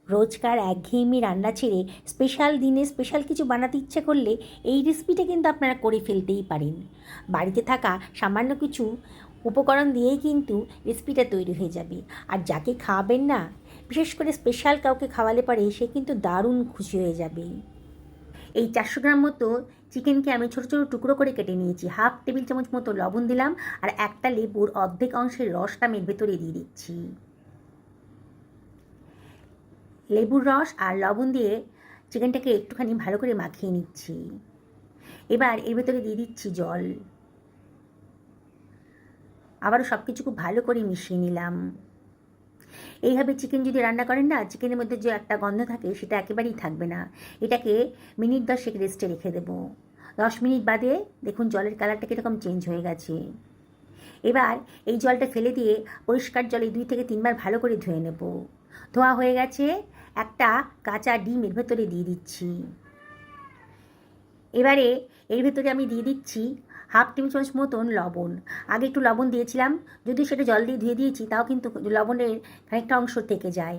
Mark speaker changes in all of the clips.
Speaker 1: রোজকার একঘেয়েমি রান্না ছেড়ে স্পেশাল দিনে স্পেশাল কিছু বানাতে ইচ্ছে করলে এই রেসিপিটা কিন্তু আপনারা করে ফেলতেই পারেন। বাড়িতে থাকা সামান্য কিছু উপকরণ দিয়েই কিন্তু রেসিপিটা তৈরি হয়ে যাবে। আর যাকে খাওয়াবেন না, বিশেষ করে স্পেশাল কাউকে খাওয়ালে পারে সে কিন্তু দারুণ খুশি হয়ে যাবে। এই 400 গ্রাম মতো চিকেনকে আমি ছোটো ছোটো টুকরো করে কেটে নিয়েছি। হাফ টেবিল চামচ মতো লবণ দিলাম, আর একটা লেবুর অর্ধেক অংশের রসটা আমি এর ভেতরে দিয়ে দিচ্ছি। লেবুর রস আর লবণ দিয়ে চিকেনটাকে একটুখানি ভালো করে মাখিয়ে নিচ্ছি। এবার এর ভেতরে দিয়ে দিচ্ছি জল। আবারও সব কিছু খুব ভালো করে মিশিয়ে নিলাম। এইভাবে চিকেন যদি রান্না করেন না, চিকেনের মধ্যে যে একটা গন্ধ থাকে সেটা একেবারেই থাকবে না। এটাকে মিনিট 10 রেস্টে রেখে দেবো। 10 মিনিট বাদে দেখুন জলের কালারটা কীরকম চেঞ্জ হয়ে গেছে। এবার এই জলটা ফেলে দিয়ে পরিষ্কার জলে 2 থেকে 3 বার ভালো করে ধুয়ে নেব। ধোয়া হয়ে গেছে, একটা কাঁচা ডিম এর ভেতরে দিয়ে দিচ্ছি। এবারে এর ভেতরে আমি দিয়ে দিচ্ছি হাফ টেবিল চামচ মতন লবণ। আগে একটু লবণ দিয়েছিলাম, যদিও সেটা জল দিয়ে ধুয়ে দিয়েছি, তাও কিন্তু লবণের খানিকটা অংশ থেকে যায়।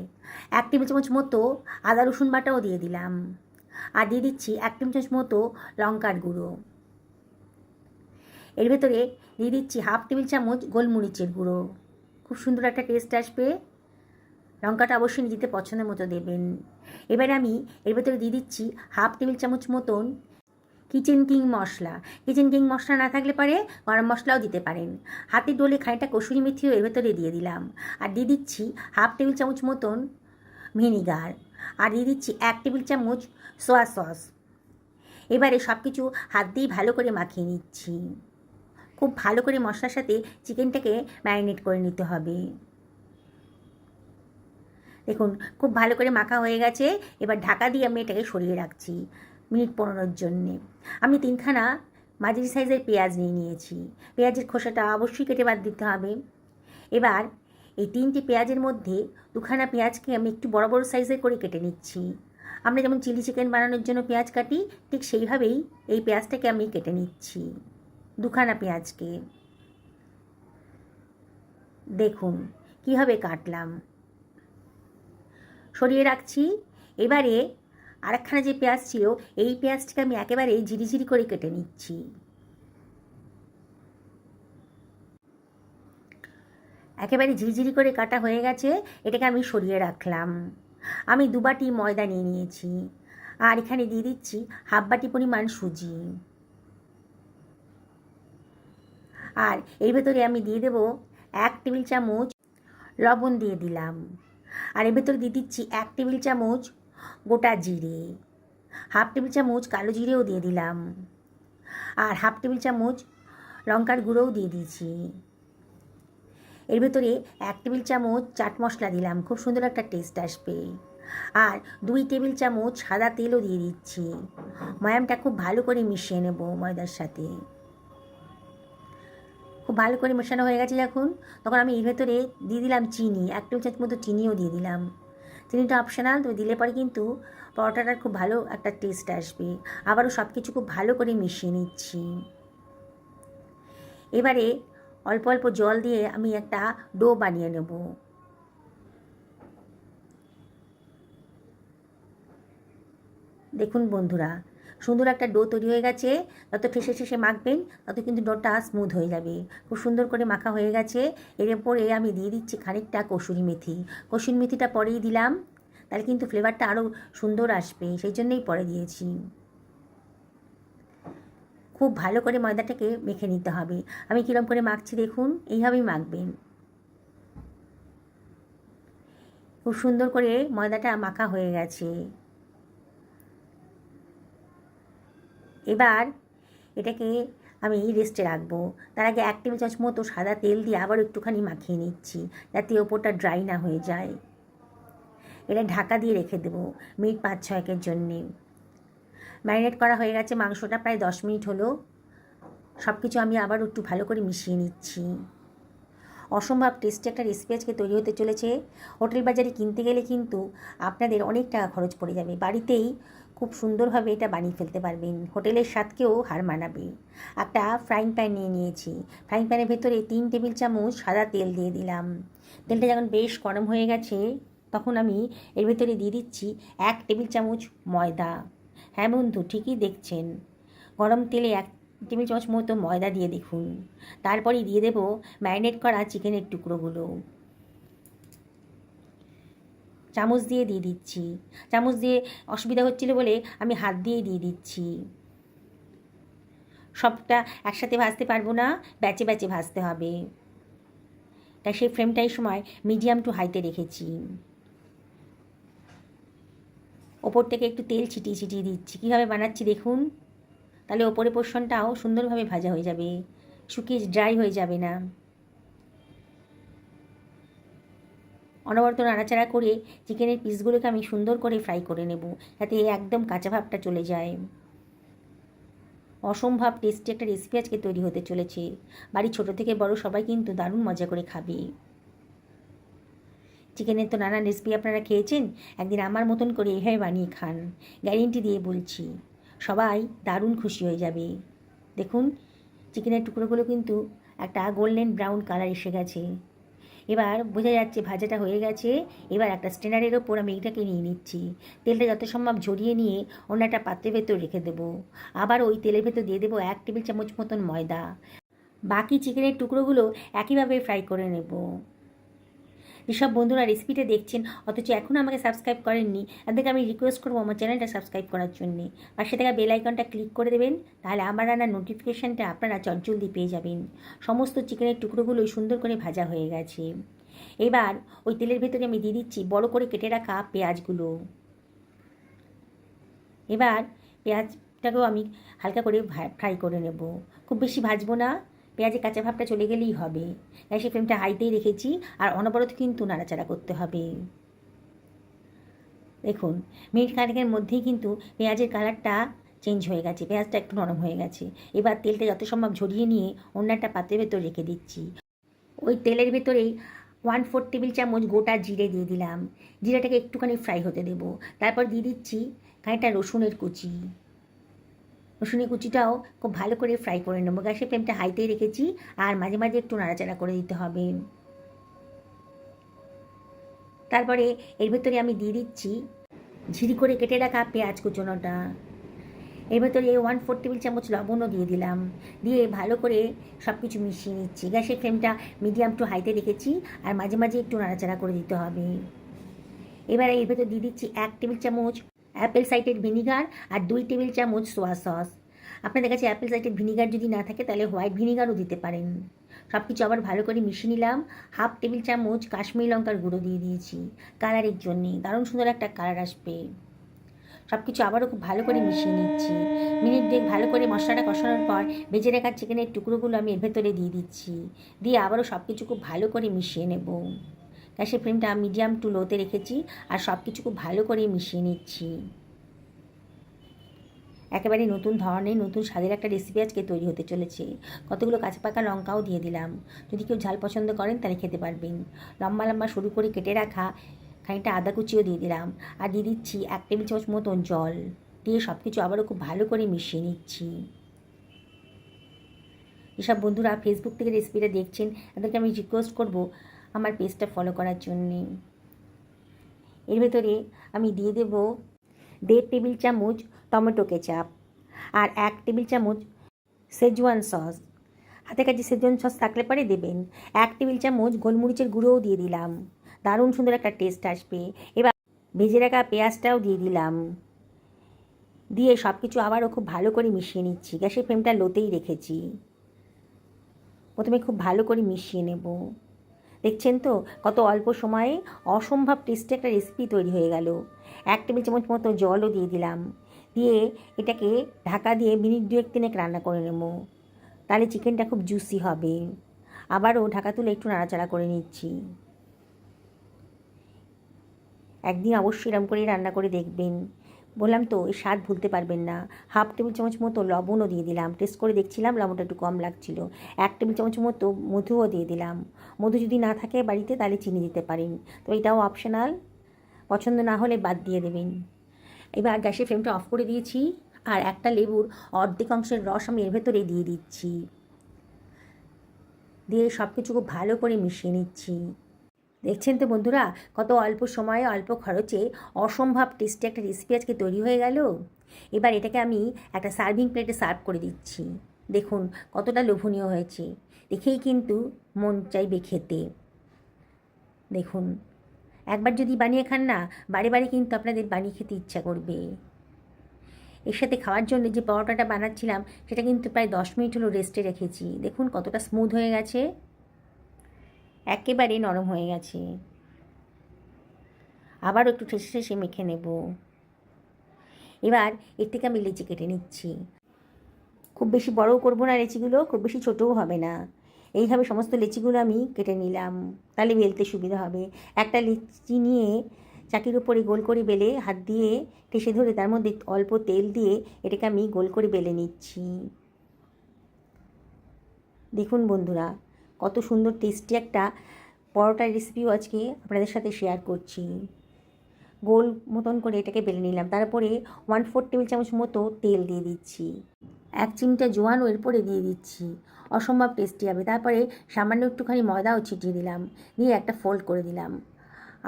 Speaker 1: 1 টেবিল চামচ মতো আদা রসুন বাটাও দিয়ে দিলাম, আর দিয়ে দিচ্ছি 1 টেবিল চামচ মতো লঙ্কার গুঁড়ো। এর ভেতরে দিয়ে দিচ্ছি হাফ টেবিল চামচ গোলমরিচের গুঁড়ো। খুব সুন্দর একটা টেস্ট আসবে। লঙ্কাটা অবশ্যই দিতে পছন্দের মতো দেবেন। এবারে আমি এর ভেতরে দিয়ে দিচ্ছি হাফ টেবিল চামচ মতন কিচেন কিং মশলা। কিচেন কিং মশলা না থাকলে পারে গরম মশলাও দিতে পারেন। হাতে ডলে খানিকটা কসুরি মেথিও এর ভেতরে দিয়ে দিলাম, আর দিয়ে দিচ্ছি হাফ টেবিল চামচ মতন ভিনিগার, আর দিয়ে দিচ্ছি 1 টেবিল চামচ সোয়া সস। এবারে সব কিছু হাত দিয়ে ভালো করে মাখিয়ে নিচ্ছি। খুব ভালো করে মশলার সাথে চিকেনটাকে ম্যারিনেট করে নিতে হবে। দেখুন খুব ভালো করে মাখা হয়ে গেছে। এবার ঢাকা দিয়ে আমি এটাকে সরিয়ে রাখছি মিনিট 15 জন্যে। আমি 3খানা মাঝারি সাইজের পেঁয়াজ নিয়েছি। পেঁয়াজের খোসাটা অবশ্যই কেটে বাদ দিতে হবে। এবার এই 3টে পেঁয়াজের মধ্যে 2খানা পেঁয়াজকে আমি একটু বড় বড় সাইজের করে কেটে নিচ্ছি। আমরা যেমন চিলি চিকেন বানানোর জন্য পেঁয়াজ কাটি, ঠিক সেইভাবেই এই পেঁয়াজটাকে আমি কেটে নিচ্ছি। 2খানা পেঁয়াজকে দেখুন কীভাবে কাটলাম, সরিয়ে রাখছি। এবারে আরেকখানা যে পেঁয়াজ ছিল, এই পেঁয়াজটাকে আমি একেবারে ঝিরিঝিরি করে কেটে নিচ্ছি। একেবারে ঝিরিঝিরি করে কাটা হয়ে গেছে, এটাকে আমি সরিয়ে রাখলাম। আমি 2 বাটি ময়দা নিয়ে নিয়েছি, আর এখানে দিয়ে দিচ্ছি হাফ বাটি পরিমাণ সুজি। আর এর ভেতরে আমি দিয়ে দেবো 1 টেবিল চামচ লবণ দিয়ে দিলাম, আর এর ভেতরে দিয়ে দিচ্ছি 1 টেবিল চামচ গোটা জিরে, হাফ টেবিল চামচ কালো জিরেও দিয়ে দিলাম, আর হাফ টেবিল চামচ লঙ্কার গুঁড়োও দিয়ে দিয়েছি। এর ভেতরে 1 টেবিল চামচ চাট মশলা দিলাম, খুব সুন্দর একটা টেস্ট আসবে। আর 2 টেবিল চামচ সাদা তেলও দিয়ে দিচ্ছি। ময়ামটা খুব ভালো করে মিশিয়ে নেব ময়দার সাথে। খুব ভালো করে মেশানো হয়ে গেছে যখন, তখন আমি এর ভেতরে দিয়ে দিলাম চিনি। 1 টেবিল চামচ মতো চিনিও দিয়ে দিলাম। চিনিটা অপশনাল, তবে দিলে পরে কিন্তু পরোটাটার খুব ভালো একটা টেস্ট আসবে। আবারও সব কিছু খুব ভালো করে মিশিয়ে নিচ্ছি। এবারে অল্প অল্প জল দিয়ে আমি একটা ডো বানিয়ে নেব। দেখুন বন্ধুরা, সুন্দর একটা ডো তৈরি হয়ে গেছে। যত ঠেসে ঠেসে মাখবেন তত কিন্তু ডোটা স্মুথ হয়ে যাবে। খুব সুন্দর করে মাখা হয়ে গেছে। এর উপরে আমি দিয়ে দিচ্ছি খানিকটা কসুরি মেথি। কসুরি মেথিটা পরেই দিলাম, তাহলে কিন্তু ফ্লেভারটা আরও সুন্দর আসবে, সেই জন্যই পরে দিয়েছি। খুব ভালো করে ময়দাটাকে মেখে নিতে হবে। আমি কীরকম করে মাখছি দেখুন, এইভাবেই মাখবেন। খুব সুন্দর করে ময়দাটা মাখা হয়ে গেছে। এবার এটাকে আমি রেস্টে রাখবো। তার আগে 1 টেবিল চামচ মতো সাদা তেল দিয়ে আবার একটুখানি মাখিয়ে নিচ্ছি, যাতে ওপরটা ড্রাই না হয়ে যায়। এটা ঢাকা দিয়ে রেখে দেবো মিনিট 5-6 জন্যে। ম্যারিনেট করা হয়ে গেছে মাংসটা, প্রায় 10 মিনিট হলো। সব কিছু আমি আবার একটু ভালো করে মিশিয়ে নিচ্ছি। অসম্ভব টেস্টি একটা রেসিপি আজকে তৈরি হতে চলেছে। হোটেল বাজারে কিনতে গেলে কিন্তু আপনাদের অনেক টাকা খরচ পড়ে যাবে। বাড়িতেই খুব সুন্দরভাবে এটা বানিয়ে ফেলতে পারবেন, হোটেলের স্বাদকেও হার মানাবে। একটা ফ্রাইং প্যান নিয়ে নিয়েছি। ফ্রাইং প্যানের ভেতরে 3 টেবিল চামচ সাদা তেল দিয়ে দিলাম। তেলটা যখন বেশ গরম হয়ে গেছে, তখন আমি এর ভেতরে দিয়ে দিচ্ছি 1 টেবিল চামচ ময়দা। হ্যাঁ বন্ধু, ঠিকই দেখছেন, গরম তেলে 1 টেবিল চামচ মতো ময়দা দিয়ে দেখুন। তারপরেই দিয়ে দেবো ম্যারিনেট করা চিকেনের টুকরোগুলো। চামচ দিয়ে দিচ্ছি। চামচ দিয়ে অসুবিধা হচ্ছিল বলে আমি হাত দিয়েই দিয়ে দিচ্ছি। সবটা একসাথে ভাজতে পারবো না, ব্যাচে ব্যাচে ভাজতে হবে। তাই সেই ফ্লেমটাই সময় মিডিয়াম টু হাইতে রেখেছি। ওপর থেকে একটু তেল ছিটিয়ে ছিটিয়ে দিচ্ছি। কীভাবে বানাচ্ছি দেখুন, তাহলে ওপরে পোর্শনটাও সুন্দরভাবে ভাজা হয়ে যাবে, শুকিয়ে ড্রাই হয়ে যাবে না। অনবরত নাড়াচাড়া করে চিকেনের পিসগুলোকে আমি সুন্দর করে ফ্রাই করে নেব, যাতে একদম কাঁচা ভাবটা চলে যায়। অসম্ভব টেস্টি একটা রেসিপি আজকে তৈরি হতে চলেছে। বাড়ির ছোট থেকে বড় সবাই কিন্তু দারুণ মজা করে খাবে। চিকেনের তো নানান রেসিপি আপনারা খেয়েছেন, একদিন আমার মতন করে এভাবে বানিয়ে খান, গ্যারেন্টি দিয়ে বলছি সবাই দারুণ খুশি হয়ে যাবে। দেখুন চিকেনের টুকরোগুলো কিন্তু একটা গোল্ডেন ব্রাউন কালার এসে গেছে। এবার বোঝা যাচ্ছে ভাজাটা হয়ে গেছে। এবার একটা স্ট্রেনারের ওপর আমি এটাকে নিয়ে নিচ্ছি। তেলটা যত সম্ভব ঝরিয়ে নিয়ে অন্য একটা পাত্রের ভেতর রেখে দেবো। আবার ওই তেলের ভেতর দিয়ে দেবো 1 টেবিল চামচ মতন ময়দা। বাকি চিকেনের টুকরোগুলো একইভাবে ফ্রাই করে নেব। যেসব বন্ধুরা রেসিপিটা দেখছেন অথচ এখনও আমাকে সাবস্ক্রাইব করেননি, তাদেরকে আমি রিকোয়েস্ট করবো আমার চ্যানেলটা সাবস্ক্রাইব করার জন্যে। পাশে থাকা বেল আইকনটা ক্লিক করে দেবেন, তাহলে আমার রান্নার নোটিফিকেশানটা আপনারা চটজলদি পেয়ে যাবেন। সমস্ত চিকেনের টুকরোগুলোই সুন্দর করে ভাজা হয়ে গেছে। এবার ওই তেলের ভেতরে আমি দিয়ে দিচ্ছি বড় করে কেটে রাখা পেঁয়াজগুলো। এবার পেঁয়াজটাকেও আমি হালকা করে ফ্রাই করে নেব, খুব বেশি ভাজবো না, পেঁয়াজের কাঁচা ভাবটা চলে গেলেই হবে। গ্যাসের ফ্লেমটা হাইতেই রেখেছি, আর অনবরত কিন্তু নাড়াচাড়া করতে হবে। দেখুন মিনিট খানেকের মধ্যেই কিন্তু পেঁয়াজের কালারটা চেঞ্জ হয়ে গেছে, পেঁয়াজটা একটু নরম হয়ে গেছে। এবার তেলটা যত সম্ভব ঝরিয়ে নিয়ে অন্য একটা পাত্রের ভেতর রেখে দিচ্ছি। ওই তেলের ভেতরেই 1/4 টেবিল চামচ গোটা জিরে দিয়ে দিলাম। জিরাটাকে একটুখানি ফ্রাই হতে দেব। তারপর দিয়ে দিচ্ছি খানিকটা রসুনের কুচি। রসুনের কুচিটাও খুব ভালো করে ফ্রাই করে নেবো। গ্যাসের ফ্লেমটা হাইতেই রেখেছি, আর মাঝে মাঝে একটু নাড়াচাড়া করে দিতে হবে। তারপরে এর ভেতরে আমি দিয়ে দিচ্ছি ঝিরি করে কেটে রাখা পেঁয়াজ কুচোনোটা। এর ভেতরে 1/4 টেবিল চামচ লবণও দিয়ে দিলাম। দিয়ে ভালো করে সব কিছু মিশিয়ে নিচ্ছি। গ্যাসের ফ্লেমটা মিডিয়াম টু হাইতে রেখেছি, আর মাঝে মাঝে একটু নাড়াচাড়া করে দিতে হবে। এবার এর ভেতর দিয়ে দিচ্ছি 1 টেবিল চামচ অ্যাপেল সাইডার ভিনিগার আর 2 টেবিল চামচ সোয়া সস। আপনাদের কাছে অ্যাপেল সাইডার ভিনিগার যদি না থাকে তাহলে হোয়াইট ভিনিগারও দিতে পারেন। সব কিছু আবার ভালো করে মিশিয়ে নিলাম। 1/2 টেবিল চামচ কাশ্মীরি লঙ্কার গুঁড়ো দিয়ে দিয়েছি কালারের জন্যে, দারুণ সুন্দর একটা কালার আসবে। সব কিছু আবারও খুব ভালো করে মিশিয়ে নিচ্ছি। মিনিট 2 ভালো করে মশলাটা কষানোর পর ভেজে রাখা চিকেনের টুকরোগুলো আমি এর ভেতরে দিয়ে দিচ্ছি। দিয়ে আবারও সব কিছু খুব ভালো করে মিশিয়ে নেব। গ্যাসের ফ্লেমটা মিডিয়াম টু লোতে রেখেছি, আর সব কিছু খুব ভালো করে মিশিয়ে নিচ্ছি। একেবারে নতুন ধরনের নতুন স্বাদের একটা রেসিপি আজকে তৈরি হতে চলেছে। কতগুলো কাঁচা পাকা লঙ্কাও দিয়ে দিলাম, যদি কেউ ঝাল পছন্দ করেন তাহলে খেতে পারবেন। লম্বা লম্বা সরু করে কেটে রাখা খানিকটা আদা কুচিও দিয়ে দিলাম, আর দিয়ে দিচ্ছি 1 টেবিল চামচ মতন জল। দিয়ে সব কিছু আবারও খুব ভালো করে মিশিয়ে নিচ্ছি। যেসব বন্ধুরা ফেসবুক থেকে রেসিপিটা দেখছেন তাদেরকে আমি রিকোয়েস্ট করব আমার পেজটা ফলো করার জন্যে। এর ভেতরে আমি দিয়ে দেব 1.5 টেবিল চামচ টমেটো কেচাপ, আর 1 টেবিল চামচ শেজওয়ান সস। হাতের কাছে শেজওয়ান সস থাকলে পরে দেবেন। 1 টেবিল চামচ গোলমরিচের গুঁড়োও দিয়ে দিলাম, দারুণ সুন্দর একটা টেস্ট আসবে। এবার ভেজে রাখা পেঁয়াজটাও দিয়ে দিলাম। দিয়ে সব কিছু আবারও খুব ভালো করে মিশিয়ে নিচ্ছি। গ্যাসের ফ্লেমটা লোতেই রেখেছি। প্রথমে খুব ভালো করে মিশিয়ে নেব। দেখছেন তো কত অল্প সময়ে অসম্ভব টেস্টি একটা রেসিপি তৈরি হয়ে গেল। 1 টেবিল চামচ মতো জলও দিয়ে দিলাম। দিয়ে এটাকে ঢাকা দিয়ে মিনিট 2-3 রান্না করে নেব, তাহলে চিকেনটা খুব জুসি হবে। আবারও ঢাকা তুলে একটু নাড়াচাড়া করে নিচ্ছি। একদিন অবশ্যই এরকম করেই রান্না করে দেখবেন। বললাম তো এই স্বাদ ভুলতে পারবেন না। 1/2 টেবিল চামচ মতো লবণও দিয়ে দিলাম, টেস্ট করে দেখছিলাম লবণটা একটু কম লাগছিল। 1 টেবিল চামচ মতো মধুও দিয়ে দিলাম। মধু যদি না থাকে বাড়িতে তাহলে চিনি দিতে পারেন, তো এটাও অপশনাল, পছন্দ না হলে বাদ দিয়ে দেবেন। এবার গ্যাসের ফ্লেমটা অফ করে দিয়েছি, আর একটা লেবুর অর্ধেক অংশের রস আমি এর ভেতরে দিয়ে দিচ্ছি। দিয়ে সব কিছু খুব ভালো করে মিশিয়ে নিচ্ছি। দেখছেন তো বন্ধুরা, কত অল্প সময়ে অল্প খরচে অসম্ভব টেস্টি একটা রেসিপি আজকে তৈরি হয়ে গেল। এবার এটাকে আমি একটা সার্ভিং প্লেটে সার্ভ করে দিচ্ছি। দেখুন কতটা লোভনীয় হয়েছে, দেখেই কিন্তু মন চাইবে খেতে। দেখুন, একবার যদি বানিয়ে খান না, বারে বারে কিন্তু আপনাদের বানিয়ে খেতে ইচ্ছা করবে। এর সাথে খাওয়ার জন্য যে পরোটাটা বানাচ্ছিলাম সেটা কিন্তু প্রায় 10 মিনিট হলো রেস্টে রেখেছি। দেখুন কতটা স্মুথ হয়ে গেছে, একেবারে নরম হয়ে গেছে। আবারও একটু ঠেসে ঠেসে মেখে নেব। এবার এর থেকে আমি লেচি কেটে নিচ্ছি। খুব বেশি বড়ও করবো না লেচিগুলো, খুব বেশি ছোটও হবে না। এইভাবে সমস্ত লেচিগুলো আমি কেটে নিলাম, তাহলে বেলতে সুবিধা হবে। একটা লেচি নিয়ে চাকির উপরে গোল করে বেলে হাত দিয়ে ঠেসে ধরে তার মধ্যে অল্প তেল দিয়ে এটাকে আমি গোল করে বেলে নিচ্ছি। দেখুন বন্ধুরা, কত সুন্দর টেস্টি একটা পরোটার রেসিপিও আজকে আপনাদের সাথে শেয়ার করছি। গোল মতন করে এটাকে বেলে নিলাম, তারপরে 1/4 টেবিল চামচ মতো তেল দিয়ে দিচ্ছি। 1 চিমটা জোয়ানও এরপরে দিয়ে দিচ্ছি, অসম্ভব টেস্টি হবে। তারপরে সামান্য একটুখানি ময়দাও ছিটিয়ে দিলাম, দিয়ে একটা ফোল্ড করে দিলাম।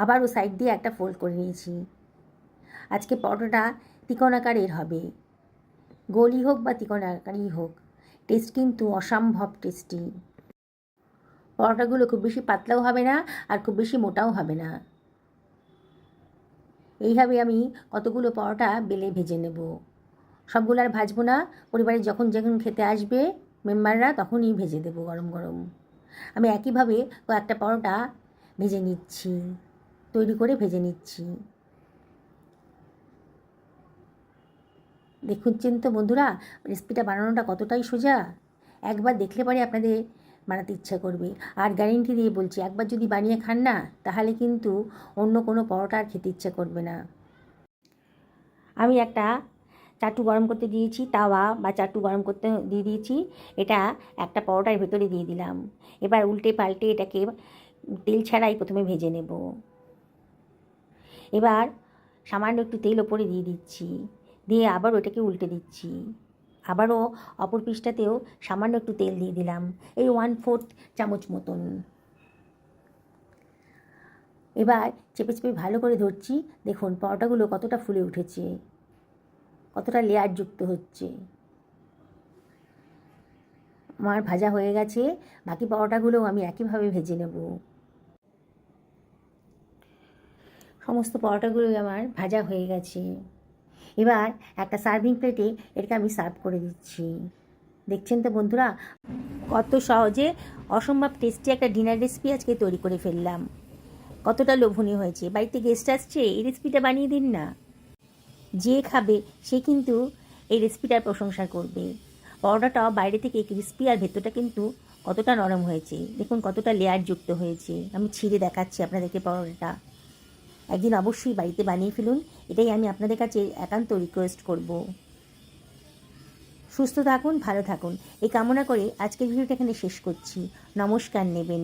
Speaker 1: আবারও সাইড দিয়ে একটা ফোল্ড করে নিয়েছি। আজকে পরোটাটা তিকোণ আকারের হবে, গোলই হোক বা তিকোণ আকারই হোক, টেস্ট কিন্তু অসম্ভব টেস্টি। পরোটাগুলো খুব বেশি পাতলাও হবে না আর খুব বেশি মোটাও হবে না। এইভাবে আমি কতগুলো পরোটা বেলে ভেজে নেব। সবগুলো আর ভাজবো না, পরিবারে যখন যখন খেতে আসবে মেম্বাররা তখনই ভেজে দেবো গরম গরম। আমি একইভাবে কয়েকটা পরোটা ভেজে নিচ্ছি, তৈরি করে ভেজে নিচ্ছি। দেখুচ্ছেন তো বন্ধুরা, রেসিপিটা বানানোটা কতটাই সোজা। একবার দেখলে পরে আপনাদের বানাতে ইচ্ছা করবে। আর গ্যারেন্টি দিয়ে বলছি, একবার যদি বানিয়ে খান না, তাহলে কিন্তু অন্য কোনো পরোটা আর খেতে ইচ্ছা করবে না। আমি একটা চাটু গরম করতে দিয়েছি, তাওয়া বা চাটু গরম করতে দিয়ে দিয়েছি। এটা একটা পরোটার ভেতরে দিয়ে দিলাম। এবার উল্টে পাল্টে এটাকে তেল ছাড়াই প্রথমে ভেজে নেব। এবার সামান্য একটু তেল ওপরে দিয়ে দিচ্ছি, দিয়ে আবার ওটাকে উল্টে দিচ্ছি। আবারও অপর পিসটাতেও সামান্য একটু তেল দিয়ে দিলাম, এই 1/4 চামচ মতন। এবার চেপে চেপে ভালো করে ধরছি। দেখুন পরোটাগুলো কতটা ফুলে উঠেছে, কতটা লেয়ার যুক্ত হচ্ছে। আমার ভাজা হয়ে গেছে, বাকি পরোটাগুলোও আমি একইভাবে ভেজে নেব। সমস্ত পরোটাগুলোই আমার ভাজা হয়ে গেছে। এবার একটা সার্ভিং প্লেটে এটাকে আমি সার্ভ করে দিচ্ছি। দেখছেন তো বন্ধুরা, কত সহজে অসম্ভব টেস্টি একটা ডিনার রেসিপি আজকে তৈরি করে ফেললাম। কতটা লোভনীয় হয়েছে। বাড়িতে গেস্ট আসছে, এই রেসিপিটা বানিয়ে দিন না। যে খাবে সে কিন্তু এই রেসিপিটার প্রশংসা করবে। পরোটাটাও বাইরে থেকে ক্রিস্পি আর ভেতরটা কিন্তু কতটা নরম হয়েছে। দেখুন কতটা লেয়ার যুক্ত হয়েছে। আমি ছিঁড়ে দেখাচ্ছি আপনাদেরকে পরোটাটা। একদিন অবশ্যই বাড়িতে বানিয়ে ফেলুন, এটাই আমি আপনাদের কাছে একান্ত রিকোয়েস্ট করব। সুস্থ থাকুন, ভালো থাকুন এই কামনা করে আজকের ভিডিওটা এখানে শেষ করছি। নমস্কার নেবেন।